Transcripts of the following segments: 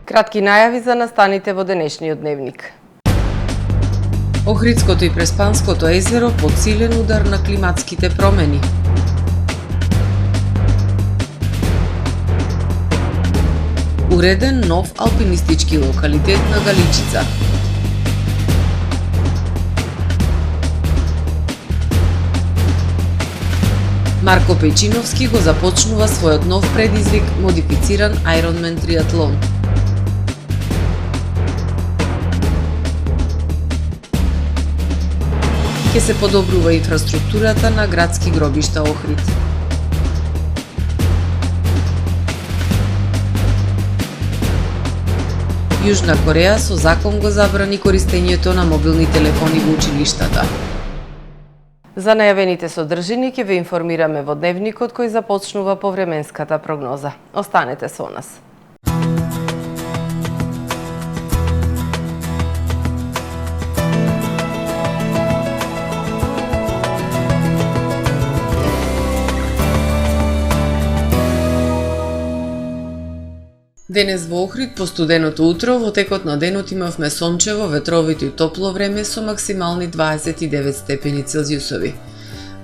Кратки најави за настаните во денешниот дневник. Охридското и Преспанското езеро под силен удар на климатските промени. Уреден нов алпинистички локалитет на Галичица. Марко Пејчиновски го започнува својот нов предизвик, модифициран Ironman триатлон. Ке се подобрува инфраструктурата на градски гробишта Охрид. Јужна Кореја со закон го забрани користењето на мобилни телефони во училиштата. За најавените содржини ќе ве информираме во дневникот кој започнува повременската прогноза. Останете со нас. Денес во Охрид по студеното утро во текот на денот имавме сончево, ветровито и топло време со максимални 29 степени Целзиусови.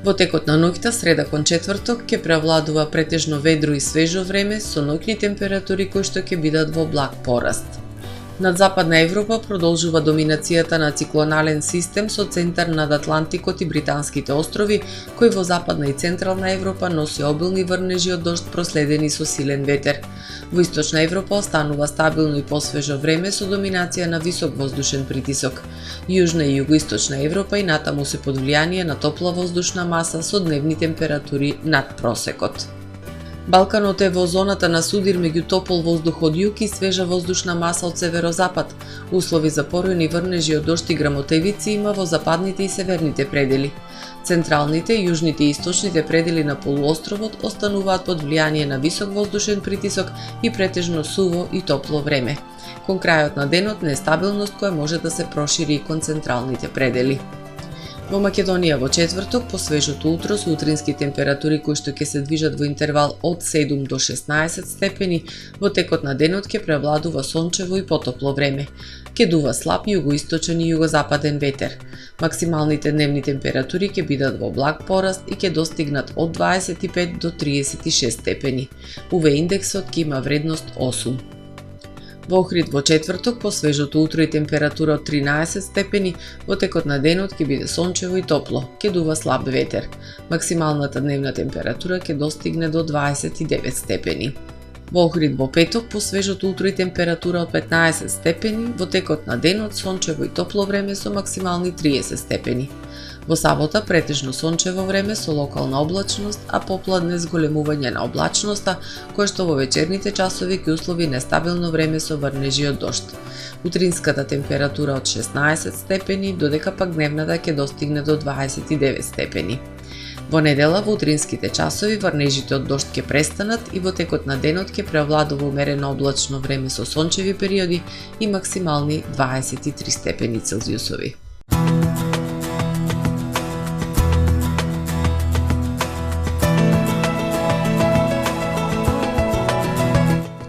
Во текот на ноќта, среда кон четврток, ќе преовладува претежно ведро и свежо време со ноќни температури кои што ќе бидат во благ пораст. Над Западна Европа продолжува доминацијата на циклонален систем со центар над Атлантикот и Британските острови, кој во Западна и Централна Европа носи обилни врнежи од дожд проследени со силен ветер. Во Источна Европа останува стабилно и посвежо време со доминација на висок воздушен притисок. Јужна и југоисточна Европа и натаму се под влијание на топла воздушна маса со дневни температури над просекот. Балканот е во зоната на судир меѓу топол воздух од југ и свежа воздушна маса од северозапад. Услови за поројни врнежи од дожд и грамотевици има во западните и северните предели. Централните, јужните и источните предели на полуостровот остануваат под влијание на висок воздушен притисок и претежно суво и топло време. Кон крајот на денот нестабилност која може да се прошири и кон централните предели. Во Македонија во четврток, по свежото утро со утрински температури кои што ќе се движат во интервал од 7 до 16 степени, во текот на денот ќе превладува сончево и потопло време. Ќе дува слаб југоисточен и југозападен ветер. Максималните дневни температури ќе бидат во благ пораст и ќе достигнат од 25 до 36 степени. УВ индексот ќе има вредност 8. Во Охрид во четврток, по свежото утро и температура од 13 степени, во текот на денот ќе биде сончево и топло, ќе дува слаб ветер. Максималната дневна температура ќе достигне до 29 степени. Во Охрид во петок, по свежото утро и температура од 15 степени, во текот на денот сончево и топло време со максимални 30 степени. Во сабота претежно сончево време со локална облачност, а попладне зголемување на облачноста, која што во вечерните часови ќе услови нестабилно време со врнежи од дожд. Утринската температура од 16 степени, додека пак дневната ќе достигне до 29 степени. Во недела во утринските часови врнежите од дожд ќе престанат и во текот на денот ќе преовладува умерено облачно време со сончеви периоди и максимални 23 степени Целзиусови.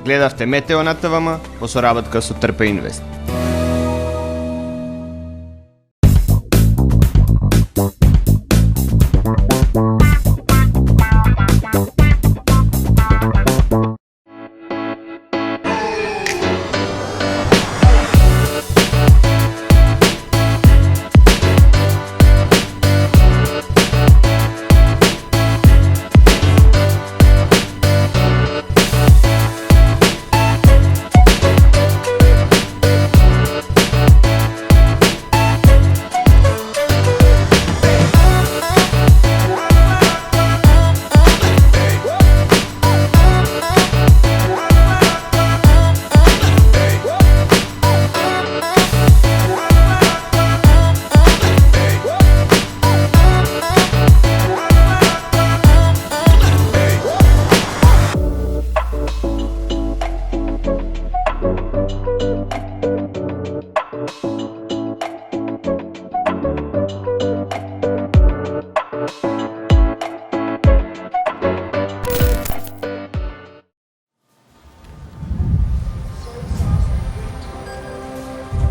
Гледавте Метео на ТВМ по соработка со Трпе Инвест.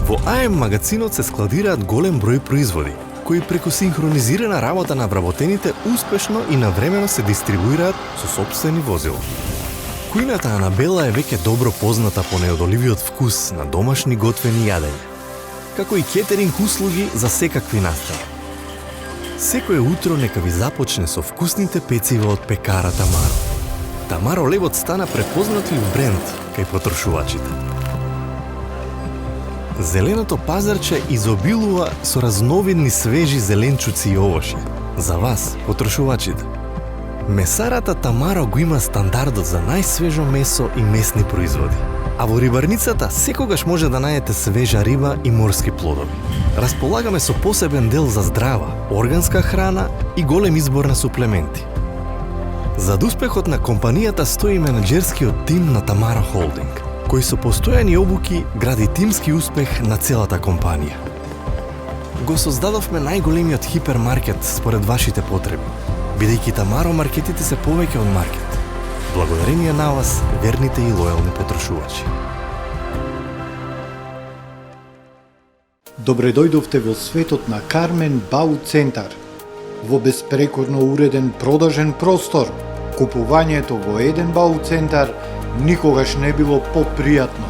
Во АМ магазинот се складираат голем број производи, кои преку синхронизирана работа на вработените успешно и навремено се дистрибуираат со сопствени возила. Кујната Анабела е веќе добро позната по неодоливиот вкус на домашни готвени јадења, како и кетеринг услуги за секакви настани. Секое утро нека ви започне со вкусните пецива од пекара Тамаро. Тамаро левот стана препознатлив бренд кај потрошувачите. Зеленото пазарче изобилува со разновидни свежи зеленчуци и овошје. За вас, потрошувачите. Месарата Тамаро го има стандардот за најсвежо месо и месни производи. А во рибарницата секогаш може да најдете свежа риба и морски плодови. Располагаме со посебен дел за здрава, органска храна и голем избор на суплементи. Зад успехот на компанијата стои менаџерскиот тим на Тамаро Холдинг, кој со постојани обуки гради тимски успех на целата компанија. Го создадовме најголемиот хипермаркет според вашите потреби, бидејќи Тамаро маркетите се повеќе од маркет. Благодарение на вас, верните и лојални потрошувачи. Добре дојдовте во светот на Кармен Бау Центар. Во беспрекорно уреден продажен простор, купувањето во еден Бау Центар никогаш не било попријатно.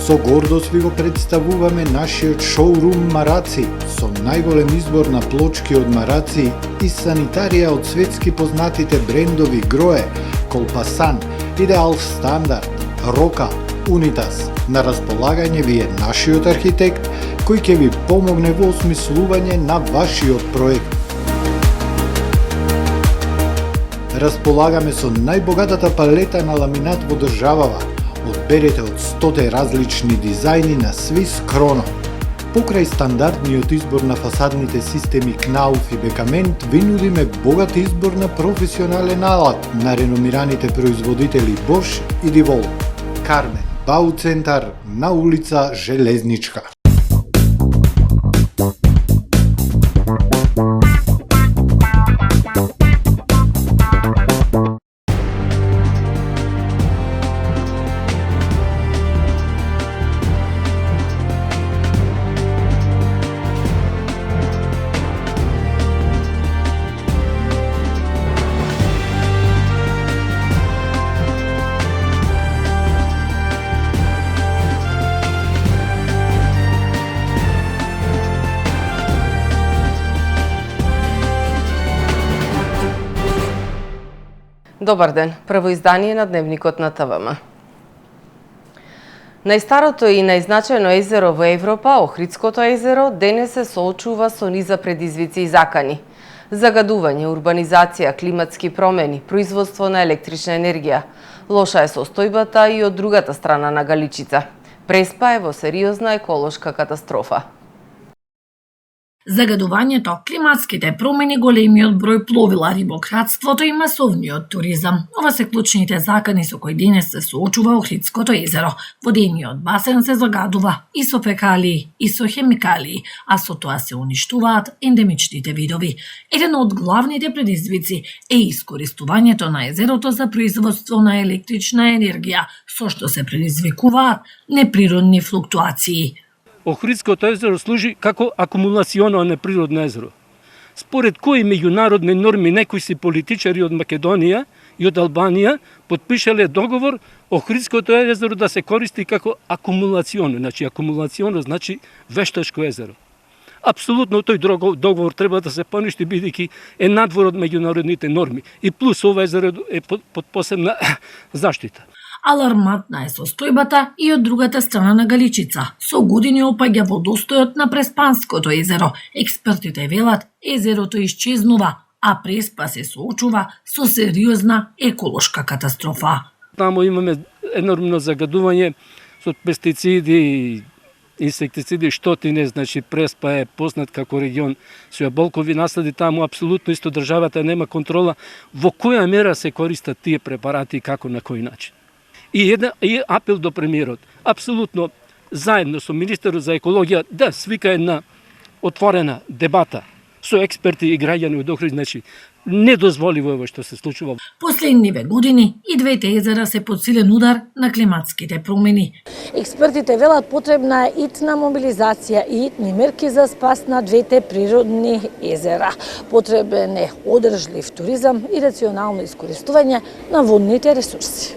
Со гордост ви го представуваме нашиот шоурум Мараци, со најголем избор на плочки од Мараци и санитарија од светски познатите брендови Грое, Колпасан, Идеал Стандард, Рока, Унитас. На располагање ви е нашиот архитект, кој ќе ви помогне во осмислување на вашиот проект. Располагаме со најбогатата палета на ламинат во државава. Одберете од 100 различни дизајни на Swiss Chrono. Покрај стандардниот избор на фасадните системи Knauf и Бекамент, ви нудиме богат избор на професионален алат на реномираните производители Bosch и DeWalt. Кармен Бау Центар на улица Железничка. Добар ден, прво издание на Дневникот на ТВМ. Најстарото и најзначајно езеро во Европа, Охридското езеро, денес се соочува со низа предизвици и закани. Загадување, урбанизација, климатски промени, производство на електрична енергија. Лоша е состојбата и од другата страна на Галичица. Преспа е во сериозна еколошка катастрофа. Загадувањето, климатските промени, големиот број пловила, рибократството и масовниот туризам. Ова се клучните закани со кои денес се соочува Охридското езеро. Водениот басен се загадува и со фекалии, и со хемикалии, а со тоа се уништуваат ендемичните видови. Еден од главните предизвици е искористувањето на езерото за производство на електрична енергија, со што се предизвикуваат неприродни флуктуации. Охридското езеро служи како акумулационо неприродно езеро. Според кои меѓународни норми некои си политичари од Македонија и од Албанија подпишале договор Охридското езеро да се користи како акумулационо. Значи, акумулационо значи вештачко езеро. Апсолутно тој договор треба да се поништи, бидејќи е надвор од меѓународните норми. И плюс ова езеро е под посебна заштита. Алармантна е состојбата и од другата страна на Галичица. Со години опаѓа водостојот на Преспанското езеро. Експертите велат, езерото исчезнува, а Преспа се соочува со сериозна еколошка катастрофа. Тамо имаме енормно загадување со пестициди, инсектициди, штотине, значи Преспа е познат како регион со јаболкови насади, таму апсолутно исто државата нема контрола во која мера се користат тие препарати и како на кој начин. И апел до премиерот, апсолутно заедно со министерот за екологија да свика една отворена дебата со експерти и граѓани од Охрид, значи недозволиво е што се случува. Последниве години и двете езера се под силен удар на климатските промени. Експертите велат потребна е итна мобилизација и итни мерки за спас на двете природни езера. Потребен е одржлив туризам и рационално искористување на водните ресурси.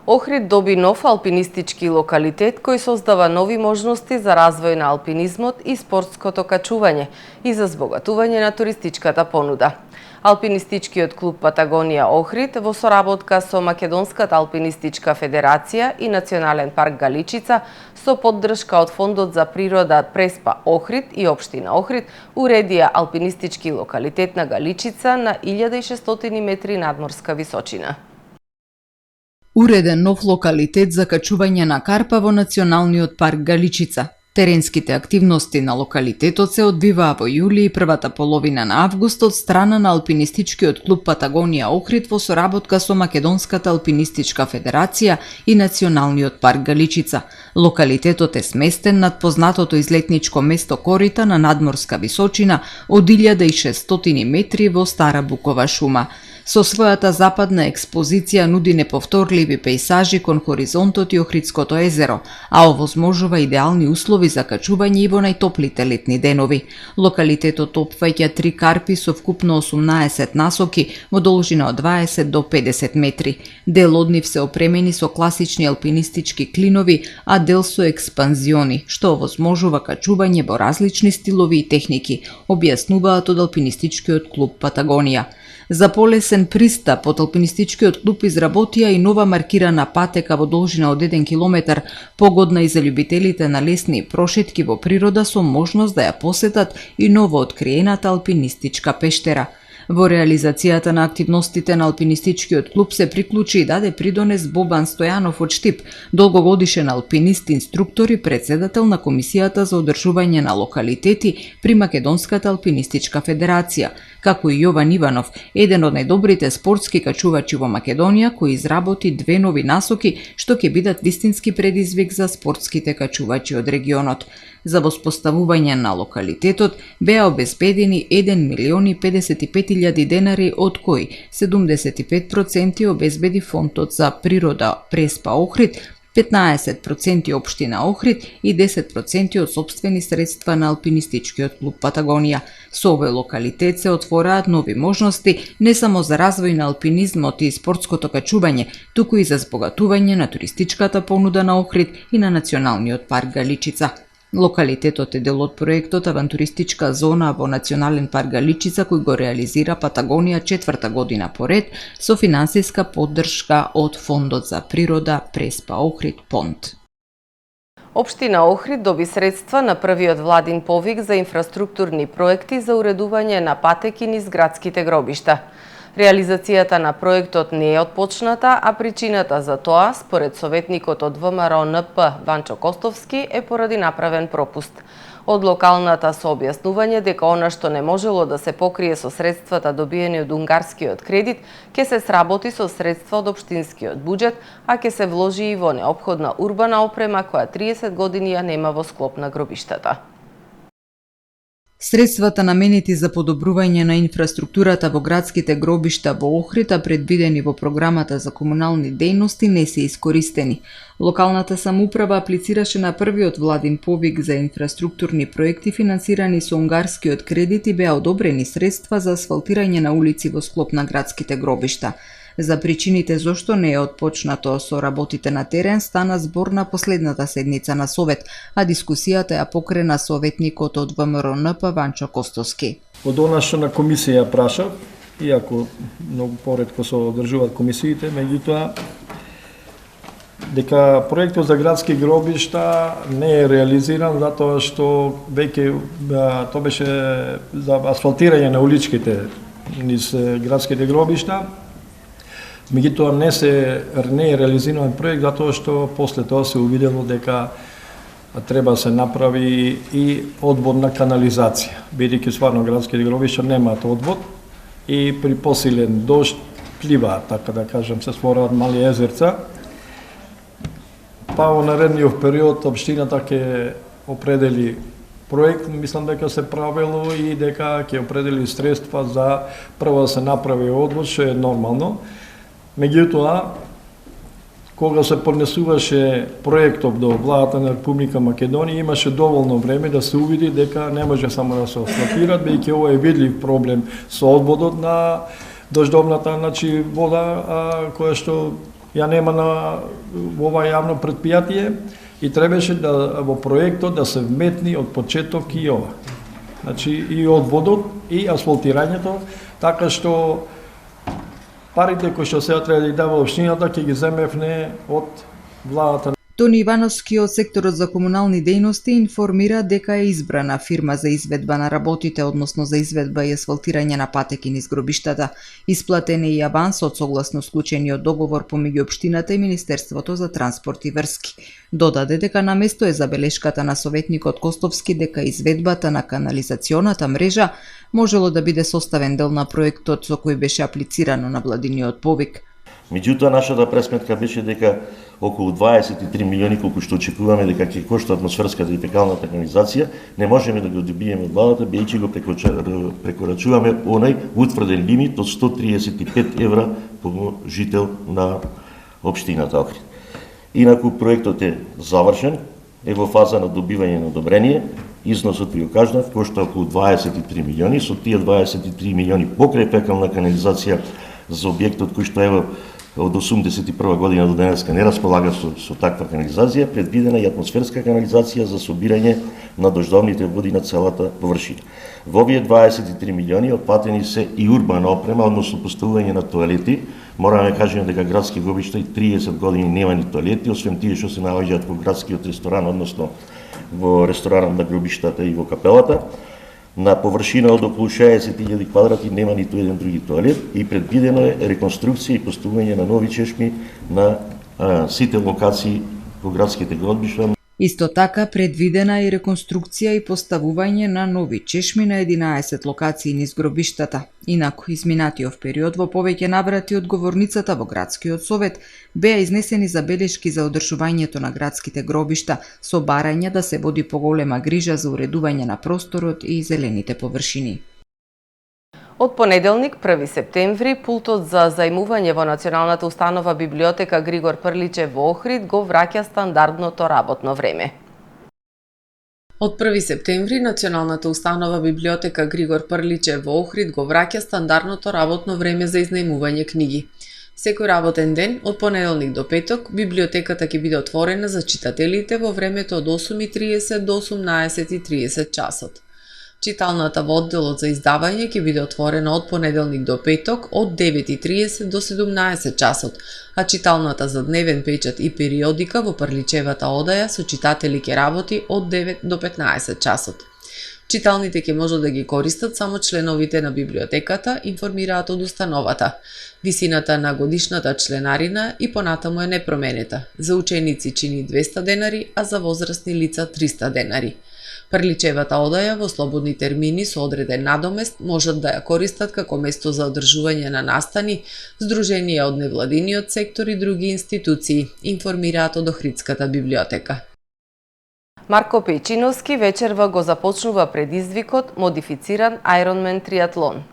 Охрид доби нов алпинистички локалитет кој создава нови можности за развој на алпинизмот и спортското качување и за збогатување на туристичката понуда. Алпинистичкиот клуб Патагонија Охрид во соработка со Македонската алпинистичка федерација и Национален парк Галичица со поддршка од Фондот за природа Преспа Охрид и Општина Охрид уредија алпинистички локалитет на Галичица на 1600 метри надморска височина. Уреден нов локалитет за качување на карпа во Националниот парк Галичица. Теренските активности на локалитетот се одвиваа во јули и првата половина на август од страна на алпинистичкиот клуб Патагонија Охрид во соработка со Македонската алпинистичка федерација и Националниот парк Галичица. Локалитетот е сместен над познатото излетничко место Корита на надморска височина од 1600 метри во Стара Букова шума. Со својата западна експозиција нуди неповторливи пејсажи кон хоризонтот и Охридското езеро, а овозможува идеални услови за качување и во најтоплите летни денови. Локалитетот опфаќа 3 карпи со вкупно 18 насоки во должина од 20 до 50 метри. Дел од нив се опремени со класични алпинистички клинови, а дел со експанзиони, што овозможува качување во различни стилови и техники, објаснуваат од алпинистичкиот клуб Патагонија. За полесен пристап од алпинистичкиот клуб изработија и нова маркирана патека во должина од 1 километар, погодна и за љубителите на лесни прошетки во природа со можност да ја посетат и ново откриената алпинистичка пештера. Во реализацијата на активностите на алпинистичкиот клуб се приклучи и даде придонес Бобан Стојанов од Штип, долгогодишен алпинист, инструктор и председател на Комисијата за одржување на локалитети при Македонската алпинистичка федерација, како и Јован Иванов, еден од најдобрите спортски качувачи во Македонија, кој изработи 2 нови насоки што ќе бидат вистински предизвик за спортските качувачи од регионот. За воспоставување на локалитетот беа обезбедени 1.055.000 денари, од кои 75% обезбеди Фондот за природа Преспа Охрид, 15% Општина Охрид и 10% од сопствени средства на алпинистичкиот клуб Патагонија. Со овој локалитет се отвораат нови можности не само за развој на алпинизмот и спортското качување, туку и за збогатување на туристичката понуда на Охрид и на Националниот парк Галичица. Локалитетот е дел од проектот Авантуристичка зона во Национален парк Галичица, кој го реализира Патагонија 4-та година поред со финансиска поддршка од Фондот за природа Преспа Охрид Понт. Општина Охрид доби средства на првиот владин повик за инфраструктурни проекти за уредување на патеки низ градските гробишта. Реализацијата на проектот не е отпочната, а причината за тоа, според советникот од ВМРО НП Ванчо Костовски, е поради направен пропуст. Од локалната со објаснување дека она што не можело да се покрие со средствата добиени од унгарскиот кредит, ќе се сработи со средства од општинскиот буџет, а ќе се вложи и во неопходна урбана опрема која 30 години ја нема во склоп на гробиштата. Средствата наменети за подобрување на инфраструктурата во градските гробишта во Охрид, а предвидени во програмата за комунални дејности, не се искористени. Локалната самоуправа аплицираше на првиот владин повик за инфраструктурни проекти финансирани со унгарскиот кредит и беа одобрени средства за асфалтирање на улици во склоп на градските гробишта. За причините зошто не е отпочнато со работите на терен стана збор на последната седница на Совет, а дискусијата ја покрена советникот од ВМРО НП Ванчо Костовски. Од она што на комисија праша, иако многу поретко се одржуваат комисиите, меѓутоа дека проектот за градски гробишта не е реализиран затоа што веќе тоа беше за асфалтирање на уличките низ градските гробишта. Меѓутоа не е реализиран проект затоа што после тоа се увидело дека треба се направи и одвод на канализација, бидејќи стварно градските гробишта немаат одвод и при посилен дожд пливаат, така да кажем, се створаат мали езерца. Па во наредниот период општината ќе определи проект, мислам дека се правило и дека ќе определи средства за прво да се направи одвоз, што е нормално. Меѓутоа, кога се поднесуваше проектот до владата на Република Македонија, имаше доволно време да се увиди дека не може само да се асфалтира, бидејќи ова е видлив проблем со одводот на дождовната вода, која што ја нема во ова јавно предпријатие и требаше во проектот да се вметни од почеток и ова. И одводот и асфалтирањето, така што парите кои што сега треба да ги дава општината ќе ги земевне од владата. Тони Ивановски од секторот за комунални дејности информира дека е избрана фирма за изведба на работите, односно за изведба и асфалтирање на патеки низ гробиштата. Исплатен е и авансот согласно склучениот договор помеѓу општината и Министерството за транспорт и врски. Додаде дека на место е забелешката на советникот Костовски дека изведбата на канализационата мрежа можело да биде составен дел на проектот со кој беше аплицирано на владиниот повик. Меѓутоа, нашата пресметка беше дека околу 23 милиони, колку што очекуваме дека ќе кошта атмосферската и фекалната канализација, не можеме да го добиеме од владата, бидејќи го прекорачуваме онај утврден лимит од 135 евра по жител на општината Охрид. Инаку проектот е завршен, е во фаза на добивање на одобрение, износот ви го кажав, кошта околу 23 милиони, со тие 23 милиони покрај фекална канализација за објектот кој што е од 81 година до денеска не располага со таква канализација, предвидена и атмосферска канализација за собирање на дождовните води на целата површина. Во овие 23 милиони отплатени се и урбана опрема, односно поставување на тоалети. Мораме да кажеме дека градски гробишта и 30 години нема ни тоалети, освен тие што се наоѓаат во градскиот ресторан, односно во ресторанот на гробиштата и во капелата. На површина од околу 60.000 квадрати нема ниту еден други тоалет и предвидено е реконструкција и поставување на нови чешми на сите локации во градските гробишта. Исто така предвидена и реконструкција и поставување на нови чешми на 11 локации низ гробиштата. Инаку, изминатиот период во повеќе наврати од говорницата во градскиот совет беа изнесени забелешки за одржувањето на градските гробишта со барање да се води поголема грижа за уредување на просторот и зелените површини. Од понеделник, 1 септември, пултот за зајмување во Националната установа библиотека Григор Прличев во Охрид го враќа стандардното работно време. Од 1 септември, Националната установа библиотека Григор Прличев во Охрид го враќа стандардното работно време за изнајмување книги. Секој работен ден, од понеделник до петок, библиотеката ќе биде отворена за читателите во времето од 8:30 до 18:30 часот. Читалната во одделот за издавање ќе биде отворена од понеделник до петок од 9:30 до 17 часот, а читалната за дневен печат и периодика во Прличевата одаја со читатели ќе работи од 9 до 15 часот. Читалните ќе можат да ги користат само членовите на библиотеката, информираат од установата. Висината на годишната членарина и понатаму е непроменита. За ученици чини 200 денари, а за возрастни лица 300 денари. Прличевата одаја во слободни термини со одреден надомест можат да ја користат како место за одржување на настани, здруженија од невладиниот сектор и други институции, информираат од Охридската библиотека. Марко Пејчиновски вечерва го започнува предизвикот модифициран Ironman триатлон.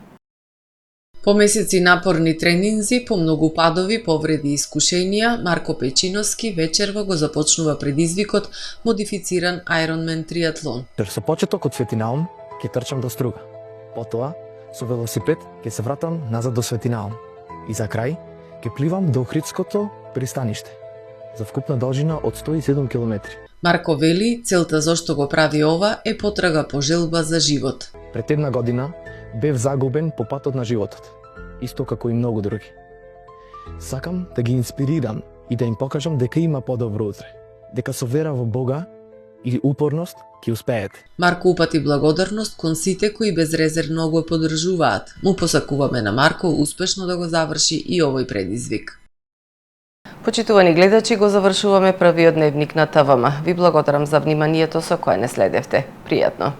По месеци напорни тренинзи, по многу падови, повреди и искушенија, Марко Пејчиновски вечерва го започнува предизвикот модифициран Ironman триатлон. Со почеток од Светинаум ќе трчам до Струга. Потоа, со велосипед ќе се вратам назад до Светинаум. И за крај, ќе пливам до Охридското пристаниште за вкупна должина од 107 км. Марко вели, целта зошто го прави ова е потрага по желба за живот. Пред една година бев загубен по патот на животот, исто како и многу други. Сакам да ги инспирирам и да им покажам дека има подобро утре, дека со вера во Бога и упорност ќе успеете. Марко упати благодарност кон сите кои безрезервно го поддржуваат. Му посакуваме на Марко успешно да го заврши и овој предизвик. Почитувани гледачи, го завршуваме првиот дневник на ТВМ. Ви благодарам за вниманието со кое не следевте. Пријатно!